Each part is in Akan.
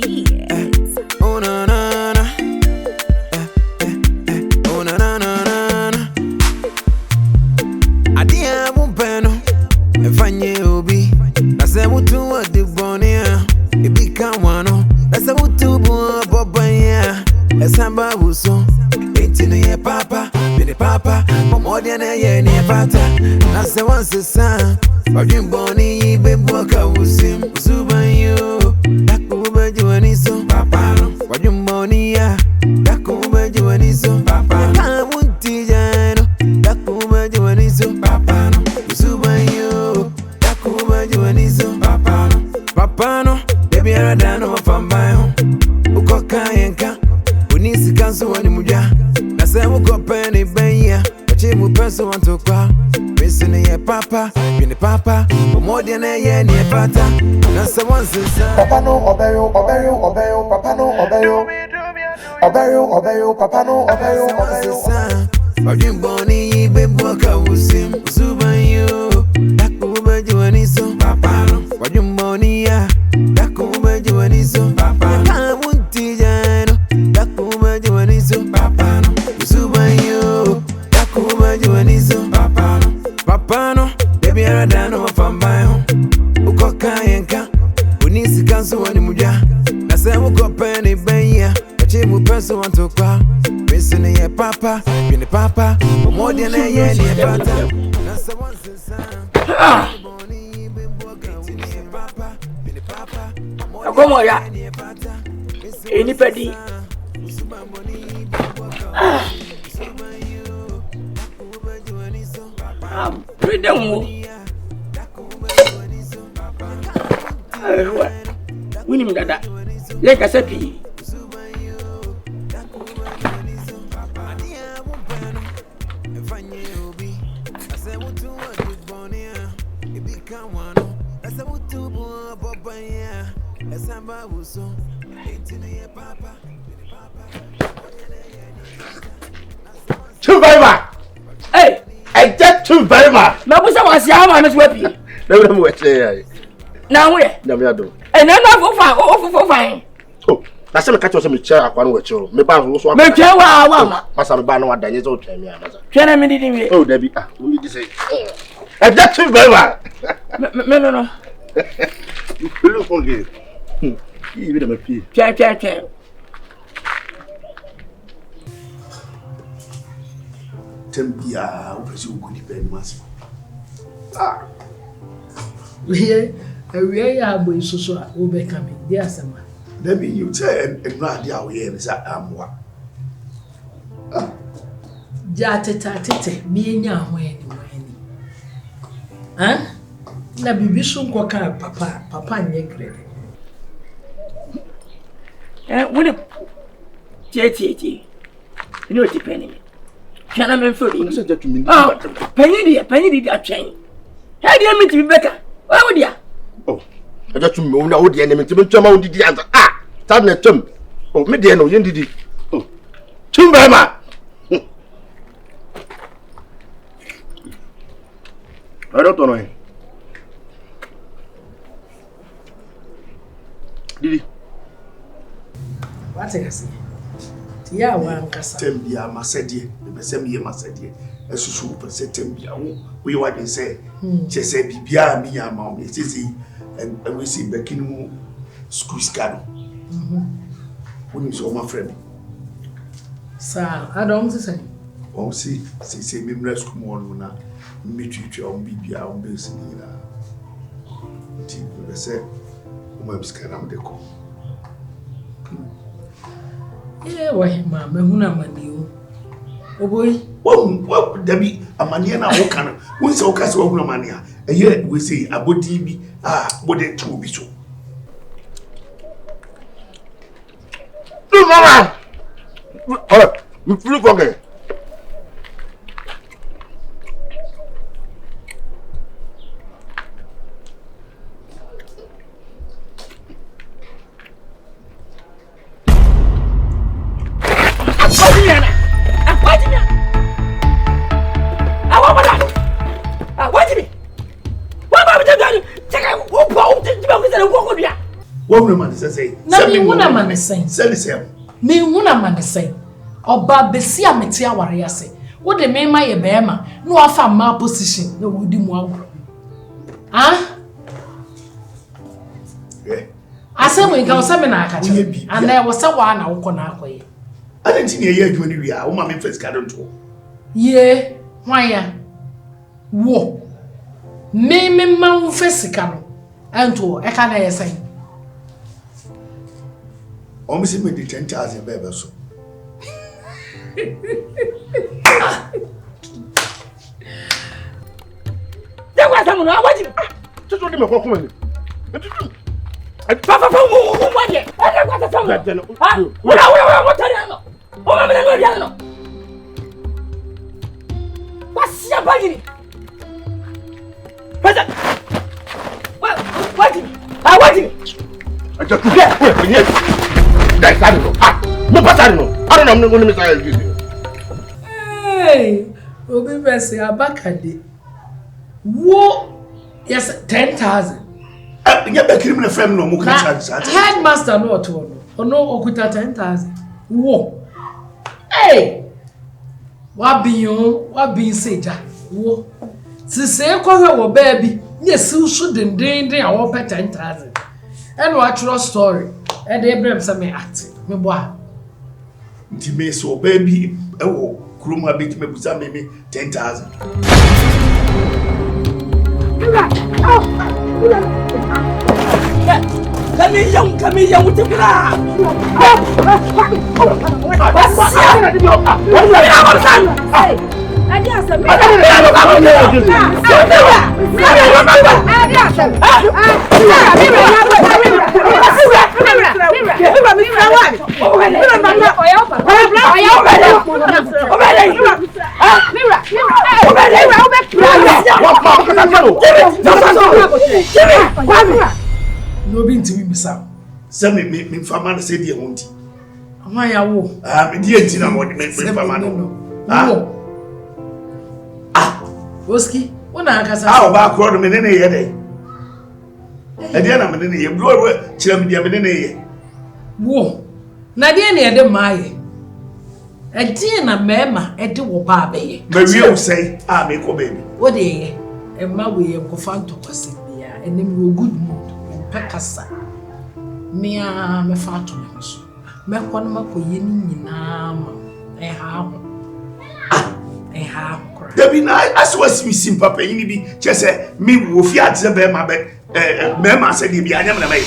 Beats. Oh na na na. Oh na na na na. Adia bumpeno. Efanye obi. Nase mutu wa de bonia. Ibika wano. Nase mutu bu bobanya. Esamba buso. Etini ye papa. Bini papa. Momodia na ye ni pata. Nase wanse sa. Wajin boni ibebu akawusim. Usubanyo. Dakuba juaniso. Papa no. Wajin boni ya. Dakuba juaniso. Papa no. Kamunti jano. Dakuba juaniso. Papa no. Usubanyo. Dakuba juaniso. Papa no. Papa no. Baby aradano wafambayo. Ukoka yenka. Unisi kansu wani muja. Nase uko peni benya. Wachimu peso wantokwa. Missing ye papa, bini papa, umodia na ye ni pata. Nasa wansi sa. Papa no obeyo, papa no obeyo. Obeyo, papa no obeyo. Wajin boni ibebu akawusim. Usubanyo. Dakuba juaniso. Papa no. Wajin boni ya. Dakuba juaniso. Papa no. Kamunti jano. Dakuba juaniso. Papa no. Usubanyo. Dakuba juaniso. Papa no. Papa no. Baby aradano wafambayo. Ukoka yenka. Unisi kansu wani muja. Nase uko peni benya. Wachimu peso wantokwa. Missing ye papa, bini papa, umodia na ye ni pata. Nasa wansi sa. Agomo ya. Anybody? Freedom. Winning that. Like I said, too very much. Hey, I get too very much. now what's our Siama is weppy? Never know what say. Now where? Namiado. And then I go fine. Oh, that's some catch some chair at one with you. Me ban was one. Me care wa. Must have been one Daniel's old time. Can I mean it? Oh, Debbie, we need to say. I get too very much. No. You look okay. You even a pea. Check. Tempia, who could depend mass. Ah, we are boy so over coming, dear summer. Debbie, you tell and not the hour here is at Amwa. Jatete, me and ya when. Huh? Na bibi so nkoka papa nye grade. When a tea. You know what depending. Can I mean for you? Oh, penny did a chain. How do you mean to be better? Why would you? Oh, I just remember how the enemy to be Chama did the answer. Ah, Tadna Tum. Oh, Mediano, you did it. Oh, Chumbama. I don't know. Did he? What I say? Yeah, one cast. Tembia, Massedia, the Bessemia Massedia, as you should per se Tembia. We what they say. She said, Bibia, me, mamma, and we see Beckinu school scandal. When you saw my friend. Sir, I don't say. Oh, see, me rescue more now. Meet you on Bibia on base in the say, Mom's can am deco. Yeah, why, mamma, Huna Manu. Oh, boy, what, Debbie, a maniana, what kind of, who's so cast over mania? A year we say, a good TV, what it will be so. No, Mama! Oh, look okay. What woman say? Na me wona man say. Say. Me wona man say. Oba besi ameti aware ase. Wo de me ma ye bema, no afa ma position, no wudi mu agro. Ah? Yeah. Asem we ka osem na aka che. Ana e wo se wa na wo na akoye. I didn't hear you when you are. Woman, first got on to. Ye, why ya? Wo. Me ma wo fesika no. Ento e ka na ye say. Almost me the 10,000 baby so. There was someone I want you. Just what me come in. Papa, what ye? I got the song. What what's your body? What? I want you. I just get that's I don't know. I don't know. I'm going to Hey, Obi Bese Abakade. Wo, yes, 10,000. You be criminal friend no mu can charge. Headmaster no to no. No okuta 10,000. Wo. Hey. Wa bi seja. Wo. Si se ko hwe wo baby. Nye si so denden a wo pe 10,000. And what true story. E dey brem say me act. Me boa. Nti me so baby e wo kroma bit me busa me 10,000. Kami yang utipra. No be ntimi misa. Say me fama na say die honti. Ama ya wo. Me die enti na mo me fama no. Oski, una akasa. Ba kro no me ne ye dey. E dey na me ne ye. Bro kira me dey me ne ye. Wo. Na dey na ye dey maaye. E dey na mema e dey wo ba abeye. Me wie wo say, me ko baby. Wo dey ye. E ma we ye ko fanto kwase bia. Enim wo good mood. Pekasa. Me fa to me so. Me ko no makoye ni nyina ma. E ha ho. Debi na aswas mi sim papa yini bi chese mi wo fi ate be ma be ma se de bi anyam na mai.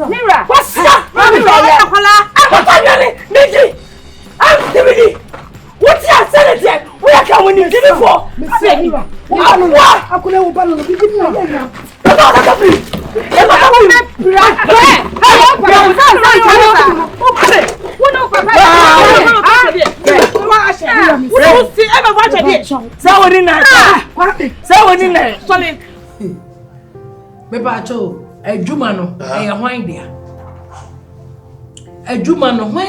Mira. What's your sanity? We are coming in for.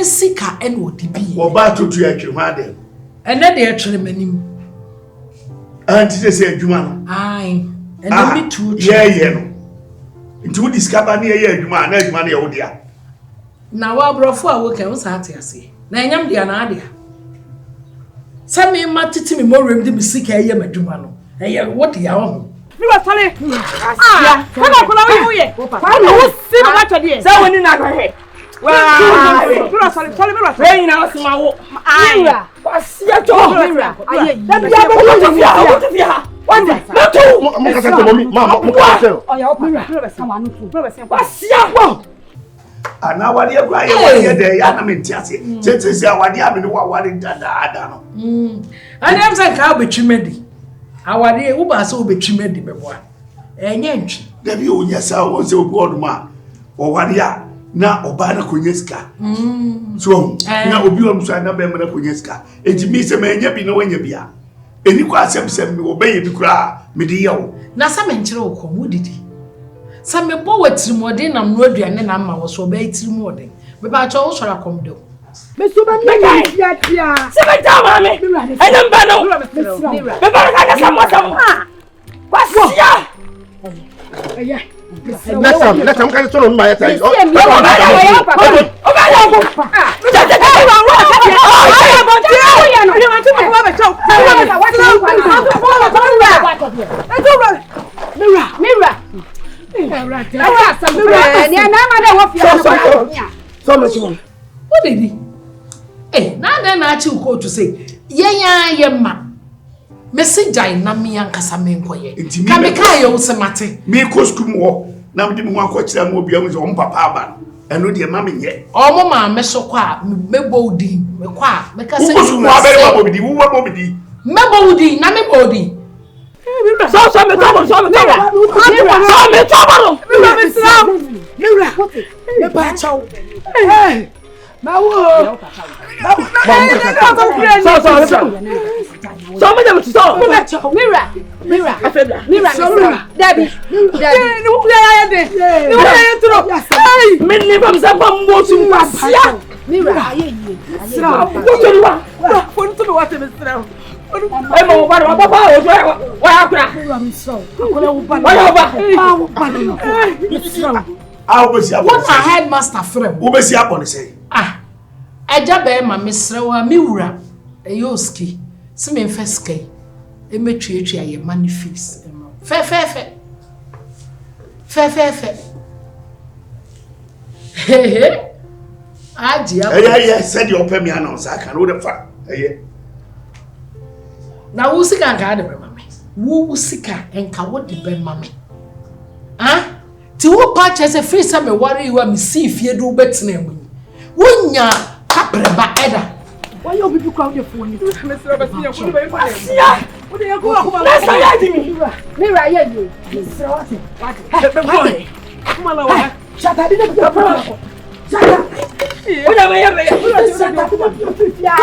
Sika and what be? Or back to your mother. And then they actually many. Auntie say Juma. Aye. And me too. Yeah. Into discover near Juma, and money out there. Now, our brother work was at say. Nanyam the anadia. Some me matiti me more room to be sick a year, Jumano. And what the hour? You are telling me. Come on, here. I see what I did. So when you not ahead. Well, sorry, now, Small. I see a job. And now what you cry there, I mean, Tessie. Say, what you have been wanting that. I never said how be chimedi. Our dear Uba so be chimedi before. And yench. There you, yes, I was a good man. Or what ya? Na obana kunyeska. So na obi wa mso na be mena kunyeska. Enti mi se menya bi na wanya bia. Eni kwa asem mi obeye bi kura me de yawo. Na sa me nkire wo mu didi. Sa me bo watirimode na mno aduane na ma wo so be atirimode. Me ba cho wo sora kom do. Me so ba ni tia tia. Se be ta ma me. Enam ba no. Me ba ka ka sa mo sa mo. Wasia. Next time, can you turn on my time? What did he? Eh, now then I should go to say, yeah, ma. Message I na me Nkansah me nkoye. Ka me ka ye wo semate. Me ko school wo. Na me di mo akọ kira mo bia mo so on papa aba. Eno de ma me nye. O mo ma me so kwa me bodi. Me kwa me ka say. Wo wa bere wa bodi. Wo wa bodi. Me bodi na me bodi. So me trouble. Me ba chaw. Hey. So what my headmaster friend? Who be see up on say? Ah, eja be ma mesrewa mi wura eyoski se me feske e metwetwe aye manifest fe aji yeah said you pay me announce I can the fa na wo sika nka de be mame wo sika enka wo de be mame ah ti wo pa chese free se me worry you am see fie do betina mu wonya kabreba eda why you people crowd your phone me sir ba siya ko be pa siya wo de ko ko na sa ya di mi ra ya ni sir what be boy kuma la wa chata di de pa chata o da ya be chata ko ya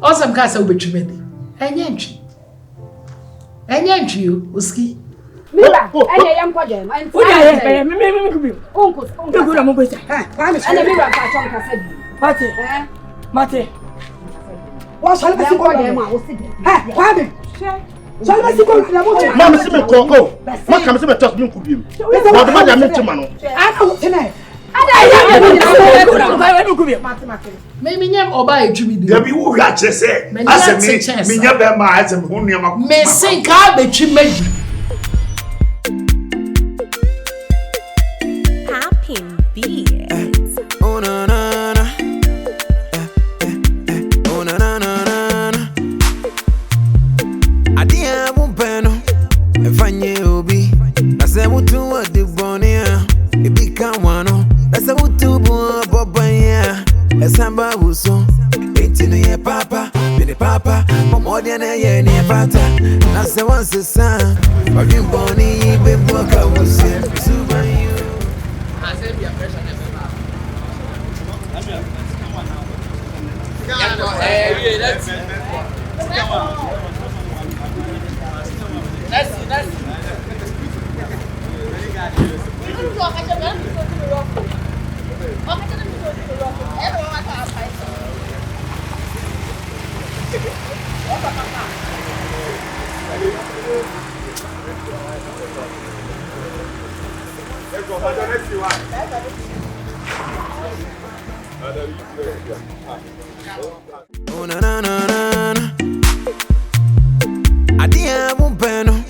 awesome ka say obetwimedi enye ntwi oski mira ene yam kwaje ma ntwi me kubi onko go mo besa ene mira ka chon ka sabi mate wa shall be kwaje ma o sibi kwabe shall be kwaje mo che ma me se me ko o ma ka me se me toss me kubi ma de ma ja me ntima no ana o tene me nyam oba etwimi de bi wo hwa kire se ase me nya be ma ase me ho nua ma me sen ka betwimedi happy beats Oh na na na Oh na na na na Adia mu peno efanye obi na se mutu odi bonia ebi kan wano na se mutu bu bobanya esamba buso etinu ye papa bene papa momodia na ye ni pata na se wanse sa odin boni be boka wusi suba you Oh na na na na Adia mu peno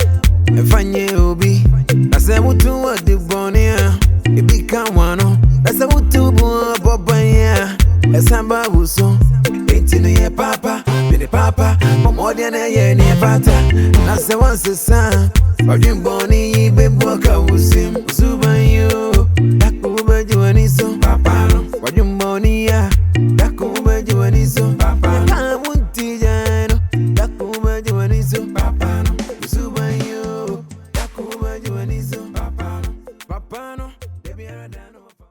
efanye obi na se mutu odi bonia ebi kan wano na se mutu bu bobanya esamba buso etinu ye papa bene papa momodia na ye ni pata na se wanse sa odin boni be boka wusim suba you takuba juaniso papa no odin boni ya takuba juaniso papa na munti jano takuba juaniso papa no suba you takuba juaniso papa no baby I don't know